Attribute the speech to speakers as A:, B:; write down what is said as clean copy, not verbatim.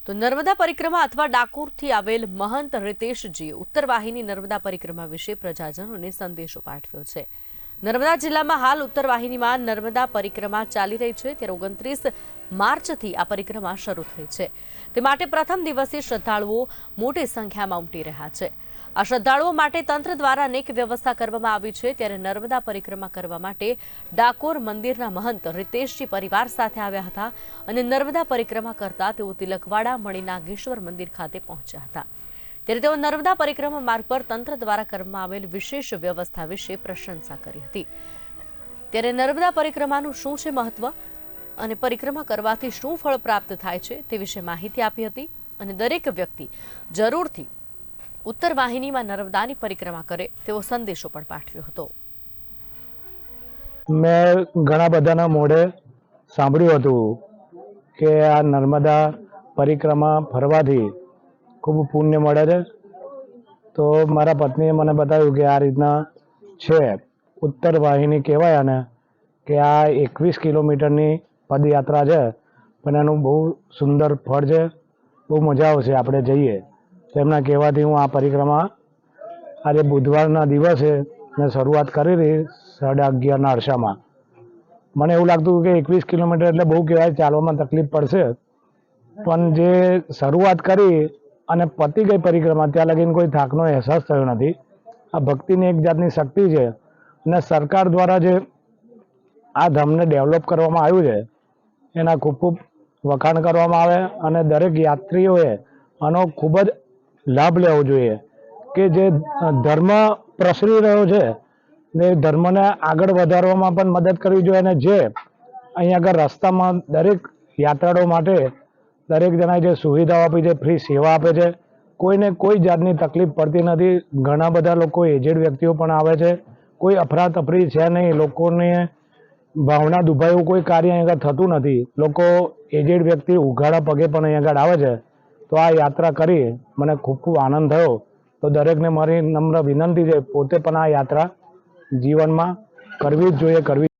A: તો નર્મદા પરિક્રમા અથવા ડાકોરથી આવેલ મહંત રિતેશજીએ ઉત્તર વાહિની નર્મદા પરિક્રમા વિશે પ્રજાજનોને સંદેશો પાઠવ્યો છે। નર્મદા જિલ્લામાં હાલ ઉત્તર વાહિનીમાં નર્મદા પરિક્રમા ચાલી રહી છે, ત્યારે 29 માર્ચથી આ પરિક્રમા શરૂ થઈ છે। તે માટે પ્રથમ દિવસે શ્રદ્ધાળુઓ મોટી સંખ્યામાં ઉમટી રહ્યા છે। આ શ્રદ્ધાળુઓ માટે તંત્ર દ્વારા અનેક વ્યવસ્થા કરવામાં આવી છે, ત્યારે નર્મદા પરિક્રમા કરવા માટે ડાકોર મંદિરના મહંત રિતેશજી પરિવાર સાથે આવ્યા હતા અને નર્મદા પરિક્રમા કરતા તેઓ તિલકવાડા મણિનાગેશ્વર મંદિર ખાતે પહોંચ્યા હતા। ત્યારે તેઓ નર્મદા પરિક્રમા માર્ગ પર તંત્ર દ્વારા કરવામાં આવેલ વિશેષ વ્યવસ્થા વિશે પ્રશંસા કરી હતી। ત્યારે નર્મદા પરિક્રમાનું શું છે મહત્વ અને પરિક્રમા કરવાથી શું ફળ પ્રાપ્ત થાય છે તે વિશે માહિતી આપી હતી અને દરેક વ્યક્તિ જરૂરથી ઉત્તર વાહિનીમાં નર્મદાની પરિક્રમા કરે તેવો સંદેશો પણ પાઠવ્યો હતો।
B: મેં ઘણા બધાના મોઢે સાંભળ્યું હતું કે આ નર્મદા પરિક્રમા ફરવાથી ખૂબ પુણ્ય મળે છે, તો મારા પત્નીએ મને બતાવ્યું કે આ રીતના છે। ઉત્તર વાહિની કહેવાય અને કે આ 21 કિલોમીટરની પદયાત્રા છે, પણ એનું બહુ સુંદર ફળ છે, બહુ મજા આવશે આપણે જઈએ। તેમના કહેવાથી હું આ પરિક્રમા આજે બુધવારના દિવસે મેં શરૂઆત કરી હતી 11:30ના અરસામાં। મને એવું લાગતું કે 21 કિલોમીટર એટલે બહુ કહેવાય, ચાલવામાં તકલીફ પડશે, પણ જે શરૂઆત કરી અને પતી ગઈ પરિક્રમા ત્યાં લગીને કોઈ થાકનો અહેસાસ થયો નથી। આ ભક્તિની એક જાતની શક્તિ છે અને સરકાર દ્વારા જે આ ધામને ડેવલપ કરવામાં આવ્યું છે એના ખૂબ ખૂબ વખાણ કરવામાં આવે અને દરેક યાત્રીઓએ આનો ખૂબ જ લાભ લેવો જોઈએ કે જે ધર્મ પ્રસરી રહ્યો છે ને ધર્મને આગળ વધારવામાં પણ મદદ કરવી જોઈએ। અને જે અહીં આગળ રસ્તામાં દરેક યાત્રાળુઓ માટે દરેક જણાએ જે સુવિધાઓ આપી છે, ફ્રી સેવા આપે છે, કોઈને કોઈ જાતની તકલીફ પડતી નથી। ઘણા બધા લોકો એજેડ વ્યક્તિઓ પણ આવે છે, કોઈ અફરાતફરી છે નહીં, લોકોને ભાવના દુભાય એવું કોઈ કાર્ય અહીં આગળ થતું નથી। લોકો એજેડ વ્યક્તિ ઉઘાડા પગે પણ અહીં આગળ આવે છે। તો આ યાત્રા કરી મને ખૂબ ખૂબ આનંદ થયો। તો દરેકને મારી નમ્ર વિનંતી છે પોતે પણ આ યાત્રા જીવનમાં કરવી જ જોઈએ, કરવી